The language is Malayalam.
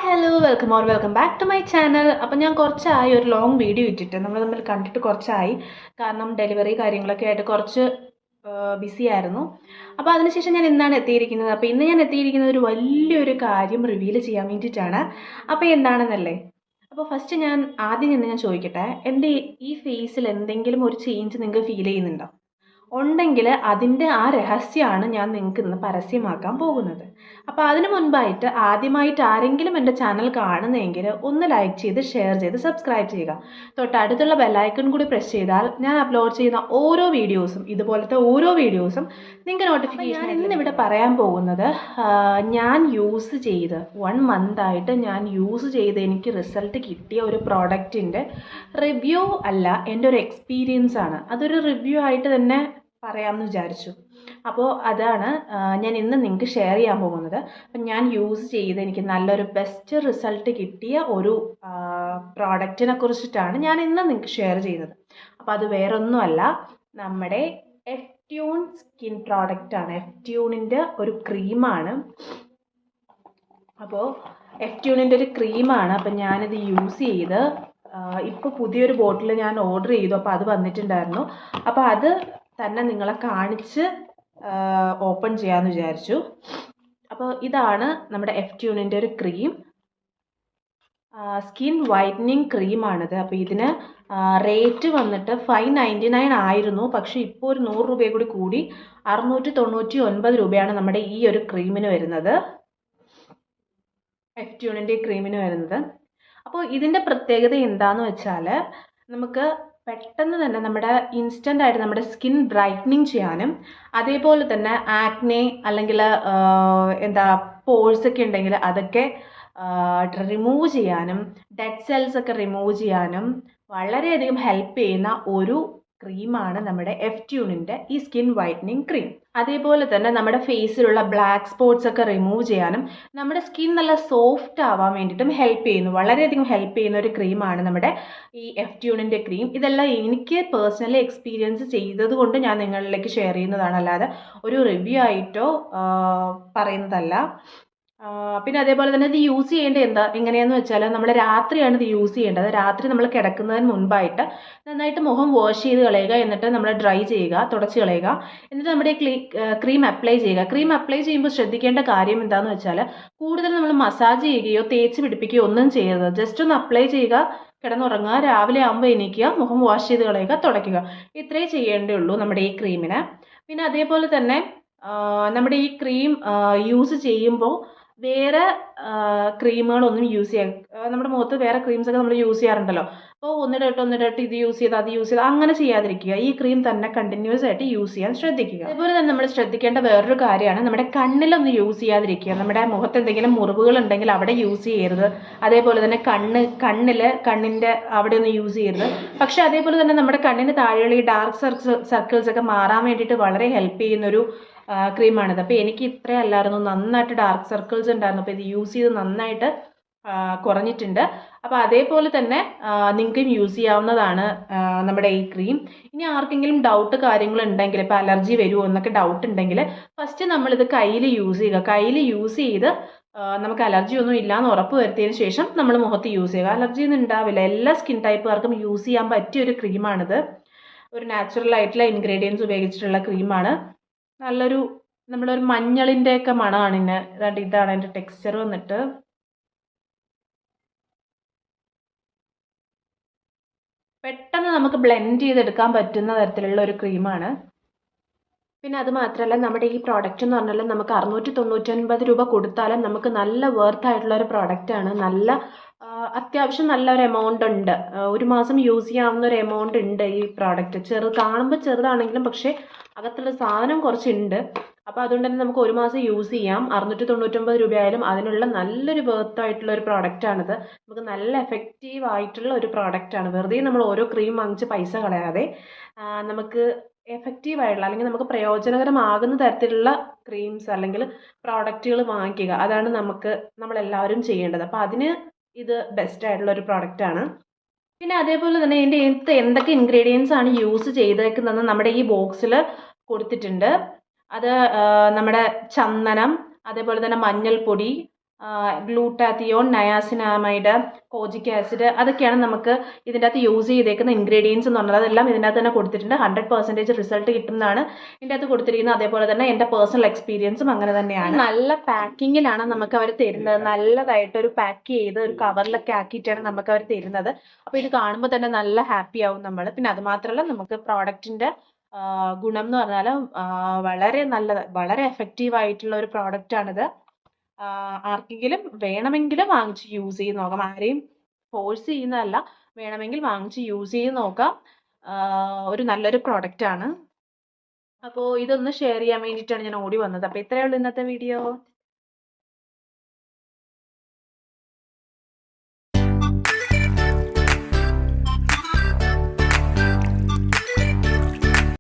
Hello welcome back to my channel. അപ്പോൾ ഞാൻ കുറച്ചായി ഒരു ലോങ് വീഡിയോ ഇട്ടിട്ട് നമ്മൾ തമ്മിൽ കണ്ടിട്ട് കുറച്ചായി. കാരണം ഡെലിവറി കാര്യങ്ങളൊക്കെ ആയിട്ട് കുറച്ച് ബിസി ആയിരുന്നു. അപ്പോൾ അതിനുശേഷം ഞാൻ ഇന്നാണ് എത്തിയിരിക്കുന്നത്. അപ്പോൾ ഇന്ന് ഞാൻ എത്തിയിരിക്കുന്നത് ഒരു വലിയൊരു കാര്യം റിവീൽ ചെയ്യാൻ വേണ്ടിയിട്ടാണ്. അപ്പോൾ എന്താണെന്നല്ലേ, അപ്പോൾ ഫസ്റ്റ് ആദ്യം ഞാൻ ചോദിക്കട്ടെ, എൻ്റെ ഈ ഫേസിൽ എന്തെങ്കിലും ഒരു ചേഞ്ച് നിങ്ങൾക്ക് ഫീൽ ചെയ്യുന്നുണ്ടോ? ഉണ്ടെങ്കിൽ അതിൻ്റെ ആ രഹസ്യമാണ് ഞാൻ നിങ്ങൾക്ക് ഇന്ന് പരസ്യമാക്കാൻ പോകുന്നത്. അപ്പോൾ അതിന് മുൻപായിട്ട് ആദ്യമായിട്ട് ആരെങ്കിലും എൻ്റെ ചാനൽ കാണുന്നതെങ്കിൽ ഒന്ന് ലൈക്ക് ചെയ്ത് ഷെയർ ചെയ്ത് സബ്സ്ക്രൈബ് ചെയ്യുക. തൊട്ടടുത്തുള്ള ബെല്ലൈക്കൺ കൂടി പ്രസ് ചെയ്താൽ ഞാൻ അപ്ലോഡ് ചെയ്യുന്ന ഓരോ വീഡിയോസും, ഇതുപോലത്തെ ഓരോ വീഡിയോസും നിങ്ങൾക്ക് നോട്ടിഫിക്കേഷൻ. ഇന്നിവിടെ പറയാൻ പോകുന്നത്, ഞാൻ യൂസ് ചെയ്ത് 1 മന്തായിട്ട് ഞാൻ യൂസ് ചെയ്ത് എനിക്ക് റിസൾട്ട് കിട്ടിയ ഒരു പ്രോഡക്റ്റിൻ്റെ റിവ്യൂ അല്ല, എൻ്റെ ഒരു എക്സ്പീരിയൻസ് ആണ്. അതൊരു റിവ്യൂ ആയിട്ട് തന്നെ പറയാമെന്ന് വിചാരിച്ചു. അപ്പോൾ അതാണ് ഞാൻ ഇന്ന് നിങ്ങൾക്ക് ഷെയർ ചെയ്യാൻ പോകുന്നത്. അപ്പം ഞാൻ യൂസ് ചെയ്ത് എനിക്ക് നല്ലൊരു ബെസ്റ്റ് റിസൾട്ട് കിട്ടിയ ഒരു പ്രോഡക്റ്റിനെ കുറിച്ചിട്ടാണ് ഞാൻ ഇന്ന് നിങ്ങൾക്ക് ഷെയർ ചെയ്യുന്നത്. അപ്പോൾ അത് വേറൊന്നുമല്ല, നമ്മുടെ എഫ്റ്റ്യൂൺ സ്കിൻ പ്രോഡക്റ്റാണ്. എഫ്റ്റ്യൂണിൻ്റെ ഒരു ക്രീമാണ്. അപ്പോൾ എഫ്റ്റ്യൂണിൻ്റെ ഒരു ക്രീമാണ്. അപ്പം ഞാനിത് യൂസ് ചെയ്ത് ഇപ്പോൾ പുതിയൊരു ബോട്ടിൽ ഞാൻ ഓർഡർ ചെയ്തു. അപ്പോൾ അത് വന്നിട്ടുണ്ടായിരുന്നു. അപ്പോൾ അത് തന്നെ നിങ്ങളെ കാണിച്ച് ഓപ്പൺ ചെയ്യാമെന്ന് വിചാരിച്ചു. അപ്പോൾ ഇതാണ് നമ്മുടെ എഫ്റ്റ്യൂണിൻ്റെ ഒരു ക്രീം, സ്കിൻ വൈറ്റനിങ് ക്രീമാണിത്. അപ്പോൾ ഇതിന് റേറ്റ് വന്നിട്ട് 599 ആയിരുന്നു. പക്ഷേ ഇപ്പോൾ ഒരു 100 രൂപ കൂടി 699 രൂപയാണ് നമ്മുടെ ഈ ഒരു ക്രീമിന് വരുന്നത്, എഫ്റ്റ്യൂണിൻ്റെ ക്രീമിന് വരുന്നത്. അപ്പോൾ ഇതിൻ്റെ പ്രത്യേകത എന്താണെന്ന് വെച്ചാൽ, നമുക്ക് പെട്ടെന്ന് തന്നെ നമ്മുടെ ഇൻസ്റ്റൻ്റ് ആയിട്ട് നമ്മുടെ സ്കിൻ ബ്രൈറ്റനിങ് ചെയ്യാനും, അതേപോലെ തന്നെ ആക്നെ അല്ലെങ്കിൽ പോഴ്സ് ഒക്കെ ഉണ്ടെങ്കിൽ അതൊക്കെ റിമൂവ് ചെയ്യാനും, ഡെഡ് സെൽസ് ഒക്കെ റിമൂവ് ചെയ്യാനും വളരെയധികം ഹെൽപ്പ് ചെയ്യുന്ന ഒരു ക്രീമാണ് നമ്മുടെ എഫ്റ്റ്യൂണിൻ്റെ ഈ സ്കിൻ വൈറ്റനിങ് ക്രീം. അതേപോലെ തന്നെ നമ്മുടെ ഫേസിലുള്ള ബ്ലാക്ക് സ്പോട്ട്സ് ഒക്കെ റിമൂവ് ചെയ്യാനും നമ്മുടെ സ്കിൻ നല്ല സോഫ്റ്റ് ആവാൻ വേണ്ടിയിട്ടും ഹെൽപ്പ് ചെയ്യുന്നു. വളരെയധികം ഹെൽപ്പ് ചെയ്യുന്ന ഒരു ക്രീമാണ് നമ്മുടെ ഈ എഫ്റ്റ്യൂണിൻ്റെ ക്രീം. ഇതെല്ലാം എനിക്ക് പേഴ്സണലി എക്സ്പീരിയൻസ് ചെയ്തത് കൊണ്ട് ഞാൻ നിങ്ങളിലേക്ക് ഷെയർ ചെയ്യുന്നതാണ്, അല്ലാതെ ഒരു റിവ്യൂ ആയിട്ടോ പറയുന്നതല്ല. പിന്നെ അതേപോലെ തന്നെ ഇത് യൂസ് ചെയ്യേണ്ടത് എങ്ങനെയാണെന്ന് വെച്ചാൽ, നമ്മൾ രാത്രിയാണ് ഇത് യൂസ് ചെയ്യേണ്ടത്. രാത്രി നമ്മൾ കിടക്കുന്നതിന് മുൻപായിട്ട് നന്നായിട്ട് മുഖം വാഷ് ചെയ്ത് കളയുക, എന്നിട്ട് നമ്മൾ ഡ്രൈ ചെയ്യുക, തുടച്ച് കളയുക, എന്നിട്ട് നമ്മുടെ ക്രീം അപ്ലൈ ചെയ്യുക. ക്രീം അപ്ലൈ ചെയ്യുമ്പോൾ ശ്രദ്ധിക്കേണ്ട കാര്യം എന്താണെന്ന് വെച്ചാൽ, കൂടുതൽ നമ്മൾ മസാജ് ചെയ്യുകയോ തേച്ച് പിടിപ്പിക്കുകയോ ഒന്നും ചെയ്യരുത്. ജസ്റ്റ് ഒന്ന് അപ്ലൈ ചെയ്യുക, കിടന്നുറങ്ങുക, രാവിലെ ആകുമ്പോൾ എണീക്കുക, മുഖം വാഷ് ചെയ്ത് കളയുക, തുടയ്ക്കുക. ഇത്രയേ ചെയ്യേണ്ടേ ഉള്ളൂ നമ്മുടെ ഈ ക്രീമിന്. പിന്നെ അതേപോലെ തന്നെ നമ്മുടെ ഈ ക്രീം യൂസ് ചെയ്യുമ്പോൾ വേറെ ക്രീമുകളൊന്നും യൂസ് ചെയ്യാൻ, നമ്മുടെ മുഖത്ത് വേറെ ക്രീംസൊക്കെ നമ്മൾ യൂസ് ചെയ്യാറുണ്ടല്ലോ. അപ്പോൾ ഒന്നിടട്ട് ഇത് യൂസ് ചെയ്ത് അത് യൂസ് ചെയ്ത് അങ്ങനെ ചെയ്യാതിരിക്കുക. ഈ ക്രീം തന്നെ കണ്ടിന്യൂസ് ആയിട്ട് യൂസ് ചെയ്യാൻ ശ്രദ്ധിക്കുക. അതുപോലെ തന്നെ നമ്മൾ ശ്രദ്ധിക്കേണ്ട വേറൊരു കാര്യമാണ്, നമ്മുടെ കണ്ണിലൊന്നും യൂസ് ചെയ്യാതിരിക്കുക. നമ്മുടെ മുഖത്ത് എന്തെങ്കിലും മുറിവുകൾ ഉണ്ടെങ്കിൽ അവിടെ യൂസ് ചെയ്യരുത്. അതേപോലെ തന്നെ കണ്ണിൻ്റെ അവിടെ ഒന്നും യൂസ് ചെയ്യരുത്. പക്ഷെ അതേപോലെ തന്നെ നമ്മുടെ കണ്ണിന് താഴെയുള്ള ഈ ഡാർക്ക് സർക്കിൾസ് ഒക്കെ മാറാൻ വേണ്ടിയിട്ട് വളരെ ഹെൽപ്പ് ചെയ്യുന്നൊരു ക്രീമാണിത്. അപ്പോൾ എനിക്ക് ഇത്രയും അല്ലായിരുന്നു, നന്നായിട്ട് ഡാർക്ക് സർക്കിൾസ് ഉണ്ടായിരുന്നു. അപ്പോൾ ഇത് യൂസ് ചെയ്ത് നന്നായിട്ട് കുറഞ്ഞിട്ടുണ്ട്. അപ്പോൾ അതേപോലെ തന്നെ നിങ്ങൾക്കും യൂസ് ചെയ്യാവുന്നതാണ് നമ്മുടെ ഈ ക്രീം. ഇനി ആർക്കെങ്കിലും ഡൗട്ട് കാര്യങ്ങളുണ്ടെങ്കിൽ, ഇപ്പോൾ അലർജി വരുമോ എന്നൊക്കെ ഡൗട്ട് ഉണ്ടെങ്കിൽ, ഫസ്റ്റ് നമ്മളിത് കയ്യിൽ യൂസ് ചെയ്യുക. കയ്യിൽ യൂസ് ചെയ്ത് നമുക്ക് അലർജി ഒന്നും ഇല്ലയെന്ന് ഉറപ്പ് വരുത്തിയതിന് ശേഷം നമ്മൾ മുഖത്ത് യൂസ് ചെയ്യുക. അലർജി ഒന്നും ഉണ്ടാവില്ല. എല്ലാ സ്കിൻ ടൈപ്പുകാർക്കും യൂസ് ചെയ്യാൻ പറ്റിയ ഒരു ക്രീമാണിത്. ഒരു നാച്ചുറൽ ആയിട്ടുള്ള ഇൻഗ്രീഡിയൻസ് ഉപയോഗിച്ചിട്ടുള്ള ക്രീമാണ്. നല്ലൊരു നമ്മളൊരു മഞ്ഞളിൻ്റെയൊക്കെ മണമാണ് ഇതിന്. ഇതാണ് അതിൻ്റെ ടെക്സ്ചർ വന്നിട്ട്. പെട്ടെന്ന് നമുക്ക് ബ്ലെൻഡ് ചെയ്തെടുക്കാൻ പറ്റുന്ന തരത്തിലുള്ള ഒരു ക്രീമാണ്. പിന്നെ അത് മാത്രമല്ല, നമ്മുടെ ഈ പ്രോഡക്റ്റ് എന്ന് പറഞ്ഞാൽ നമുക്ക് 699 രൂപ കൊടുത്താലും നമുക്ക് നല്ല വർത്ത് ആയിട്ടുള്ള ഒരു പ്രോഡക്റ്റാണ്. അത്യാവശ്യം നല്ലൊരു എമൗണ്ട് ഉണ്ട്, ഒരു മാസം യൂസ് ചെയ്യാവുന്ന ഒരു എമൗണ്ട് ഉണ്ട് ഈ പ്രോഡക്റ്റ്. കാണുമ്പോൾ ചെറുതാണെങ്കിലും പക്ഷേ അകത്തുള്ള സാധനം കുറച്ചുണ്ട്. അപ്പോൾ അതുകൊണ്ട് തന്നെ നമുക്ക് ഒരു മാസം യൂസ് ചെയ്യാം. 699 രൂപയായാലും അതിനുള്ള നല്ലൊരു വർത്ത് ആയിട്ടുള്ള ഒരു പ്രോഡക്റ്റാണിത്. നമുക്ക് നല്ല എഫക്റ്റീവ് ആയിട്ടുള്ള ഒരു പ്രോഡക്റ്റാണ്. വെറുതെ നമ്മൾ ഓരോ ക്രീം വാങ്ങിച്ച് പൈസ കളയാതെ നമുക്ക് എഫക്റ്റീവ് ആയിട്ടുള്ള അല്ലെങ്കിൽ നമുക്ക് പ്രയോജനകരമാകുന്ന തരത്തിലുള്ള ക്രീംസ് അല്ലെങ്കിൽ പ്രോഡക്റ്റുകൾ വാങ്ങിക്കുക. അതാണ് നമ്മളെല്ലാവരും ചെയ്യേണ്ടത്. അപ്പോൾ അതിന് ഇത് ബെസ്റ്റ് ആയിട്ടുള്ള ഒരു പ്രോഡക്റ്റാണ്. പിന്നെ അതേപോലെ തന്നെ ഇതിൻ്റെ എന്തൊക്കെ ഇൻഗ്രീഡിയൻസ് ആണ് യൂസ് ചെയ്തേക്കുന്നതെന്ന് നമ്മുടെ ഈ ബോക്സിൽ കൊടുത്തിട്ടുണ്ട്. അത് നമ്മുടെ ചന്ദനം, അതേപോലെ തന്നെ മഞ്ഞൾപ്പൊടി, ഗ്ലൂട്ടാത്തിയോൺ, നയാസിനാമൈഡ്, കോജിക് ആസിഡ്, അതൊക്കെയാണ് നമുക്ക് ഇതിൻ്റെ അകത്ത് യൂസ് ചെയ്തേക്കുന്ന ഇൻഗ്രീഡിയൻസ് എന്ന് പറഞ്ഞത്. അതെല്ലാം ഇതിൻ്റെ അകത്ത് തന്നെ കൊടുത്തിട്ടുണ്ട്. 100% റിസൾട്ട് കിട്ടുന്നതാണ് ഇതിൻ്റെ അകത്ത് കൊടുത്തിരിക്കുന്നത്. അതേപോലെ തന്നെ എൻ്റെ പേഴ്സണൽ എക്സ്പീരിയൻസും അങ്ങനെ തന്നെയാണ്. നല്ല പാക്കിങ്ങിലാണ് നമുക്ക് അവർ തരുന്നത്. നല്ലതായിട്ട് ഒരു പാക്ക് ചെയ്ത് ഒരു കവറിലൊക്കെ ആക്കിയിട്ടാണ് നമുക്ക് അവർ തരുന്നത്. അപ്പോൾ ഇത് കാണുമ്പോൾ തന്നെ നല്ല ഹാപ്പി ആവും നമ്മൾ. പിന്നെ അത് മാത്രമല്ല, നമുക്ക് പ്രോഡക്റ്റിൻ്റെ ഗുണം എന്ന് പറഞ്ഞാൽ വളരെ വളരെ എഫക്റ്റീവ് ആയിട്ടുള്ള ഒരു പ്രോഡക്റ്റാണിത്. ആർക്കെങ്കിലും വേണമെങ്കിൽ വാങ്ങിച്ച് യൂസ് ചെയ്ത് നോക്കാം. ആരെയും ഫോഴ്സ് ചെയ്യുന്നതല്ല, വേണമെങ്കിൽ വാങ്ങിച്ച് യൂസ് ചെയ്ത് നോക്കാം. ഒരു നല്ലൊരു പ്രോഡക്റ്റാണ്. അപ്പോൾ ഇതൊന്ന് ഷെയർ ചെയ്യാൻ വേണ്ടിയിട്ടാണ് ഞാൻ ഓടി വന്നത്. അപ്പോൾ ഇത്രയേ ഉള്ളൂ ഇന്നത്തെ വീഡിയോ.